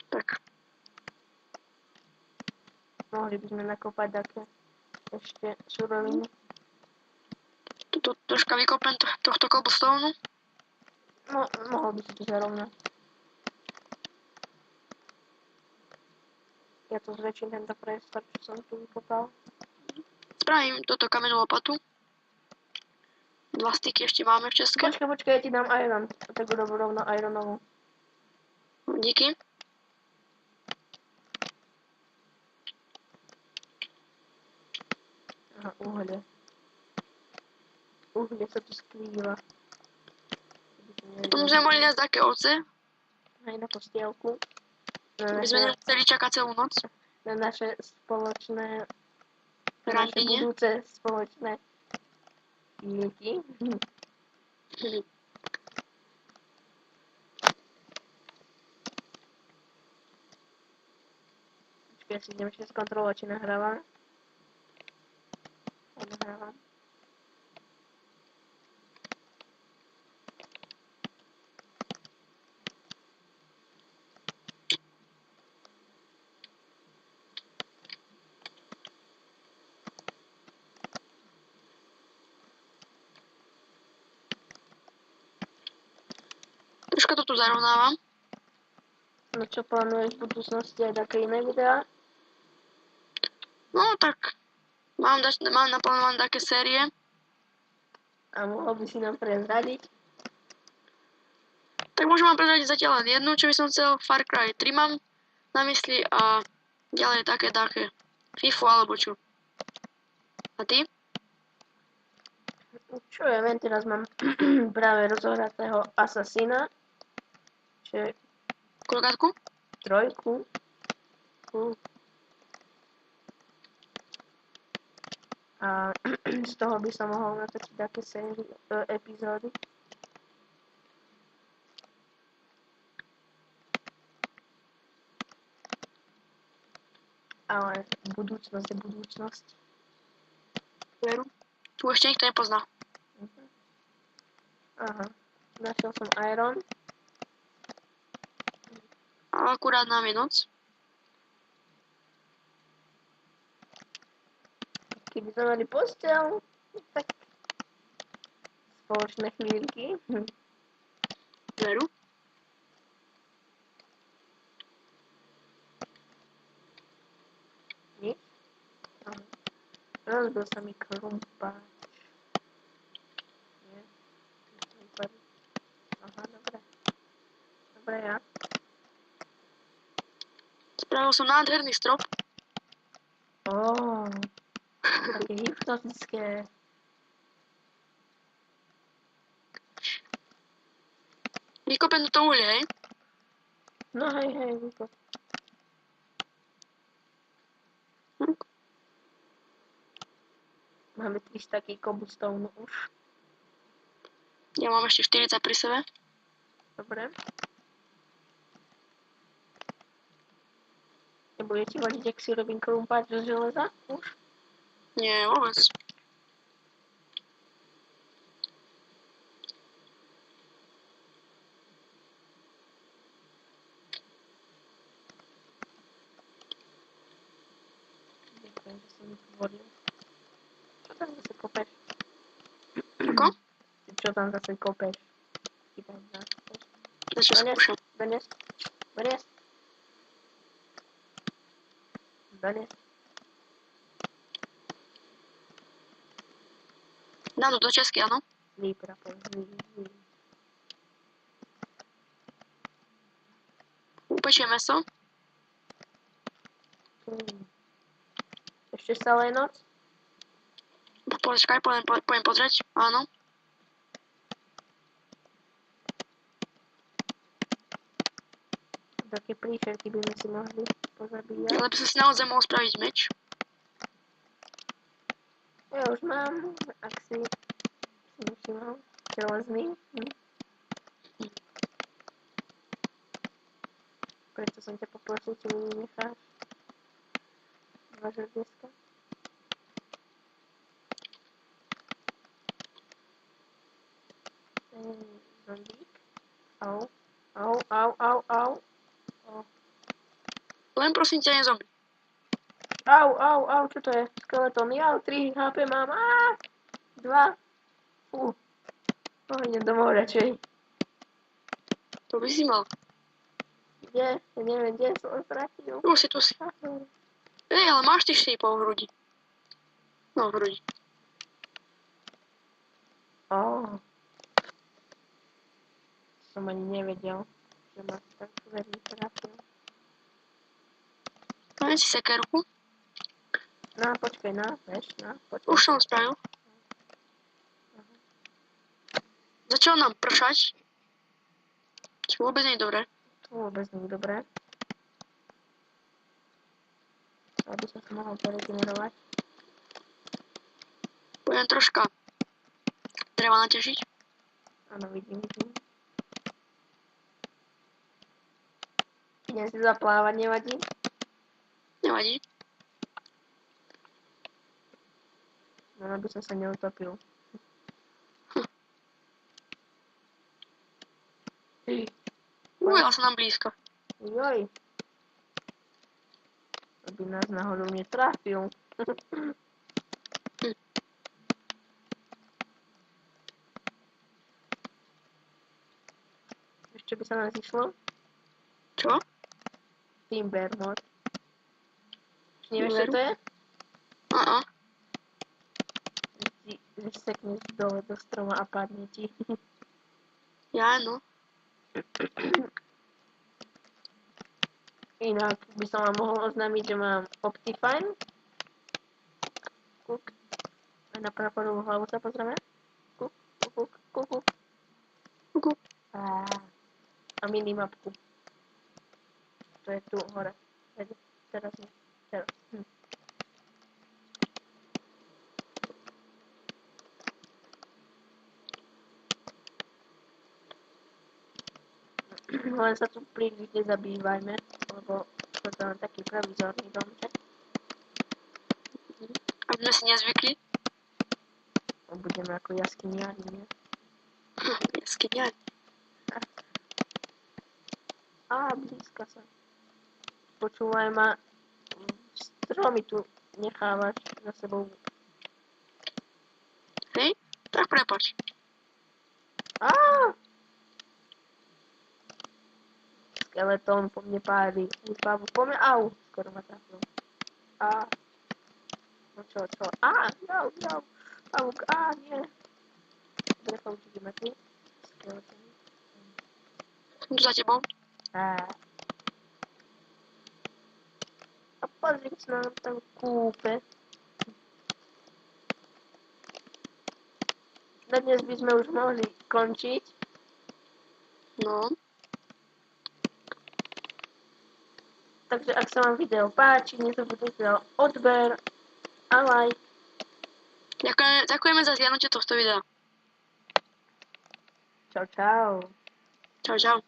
Tak. Mohli by sme nakopať také ešte suroviny. Tuto troška vykopem tohto cobblestone. No, mohol by si to zarovnať. Ja to zväčším tento priestor, čo som tu vykopal. Spravím túto kamennú lopatu. 2 styky ešte máme v české. Počkaj, ja ti dám iron. Tak urobu rovno ironovú. Díky. Aha, uhlie. Uhlie sa tu skrýva. Potom sme mohli nájsť také ovce, Aj na postielku. aby sme nemuseli čakať celú noc. Na naše spoločné... Na naše Ranenie. budúce spoločné deti. Ja si idem ešte skontrolovať, či nahrávam. Nahrávam. Troška to tu zarovnávam. No čo plánuješ v budúcnosti aj také iné videá? No tak, mám naplánované také série. A mohol by si nám prezradiť? Tak môžem vám prezradiť zatiaľ len jednu, čo by som chcel. Far Cry 3 mám na mysli a ďalej také FIFU alebo čo. A ty? Čo ja viem, teraz mám práve rozohratého Assassina. Čiže Koľkátku? 3. A z toho by som mohol natočiť také epizódy. Ale budúcnosť je budúcnosť. Veru. Tu ešte nikto nepozná. Aha, našiel som iron. A akurát nám je noc. Keby sme mali posteľ, tak spoločné chvíľky. Veru. Nič? Aha. Rozbil sa mi krumpáč. Nie? Aha, dobre. Dobre, ja. Spravil som nádherný strop. Také hypnotické. Vykopem toto uhlie, hej? No hej, vykop. Máme 3 takých cobblestone už. Ja mám ešte 40 pri sebe. Dobre. Nebude ti vadiť, ak si robím krumpáč zo železa? Už? Nie, vôbec. Ďakujem, že som mi tvoril. Čo tam zase kopeš? Ako? Čo tam zase kopeš? Čo skúšam. Donies. Dám to do česky, áno? Zlý prapor, zlý. Upečiem meso. Ešte stále je noc? Počkaj, poviem pozrieť. Áno. Také príšerky by sme si mohli pozabíjať. Ale by som si naozaj mohol spraviť meč. Ja už mám, ak si nevšimol, železný. Preto som ťa poprosil, či mi necháš 2 želieska. Zombík. Au. Len prosím ťa, nezombie. Au, čo to je? Skeleton, 3 HP mám, 2. Idem domov radšej. To by si mal. Kde? Ja neviem, kde som stratil. Tu si. Ale máš ty štípov v hrudi. No, v hrudi. Som ani nevedel, že ma tak veľmi trafil. Máme si sekerku. Počkaj, počkaj. Už som spravil. Začalo nám pršať. Čo vôbec nie je dobré. Vôbec nie je dobré. Aby som sa mohol poregenerovať. Budem troška dreva naťažiť. Áno, vidím. Idem si zaplávať, nevadí? Nevadí. No, aby som sa neutopil. Ujel sa nám blízko. Joj. Aby nás náhodou netrafil. Ešte by sa nás išlo? Čo? Timber mod. Nevieš, čo to je? Že sekneš dole do stroma a padne ti. Ja, no. Inak by som vám mohol oznámiť, že mám Optifine. Kuk. A na praporovú hlavu sa pozrieme. Kuk. A minimapku. To je tu hore. Teraz nie. Teraz. Len sa tu príliš nezabývajme, lebo to je len taký provizorný domček. Aby sme si nezvykli. Budeme ako jaskyniari, nie? Jaskyniari. Blízka sa. Počúvaj ma, stromy tu nechávaš za sebou. Hej, tak prepač. Skeleton po mne páli. Vypávu po mne. Skoro ma trafil. No čo? Jau. Pavúk, nie. Dobre, pavúčik je mŕtvy. Skeleton. Som tu za tebou. A pozri sa nám tam kúpe. Na dnes by sme už mohli končiť. No. Takže ak sa vám video páči, nezabudnite na odber a like. Ďakujeme za zhliadnutie tohto videa. Čau. Čau.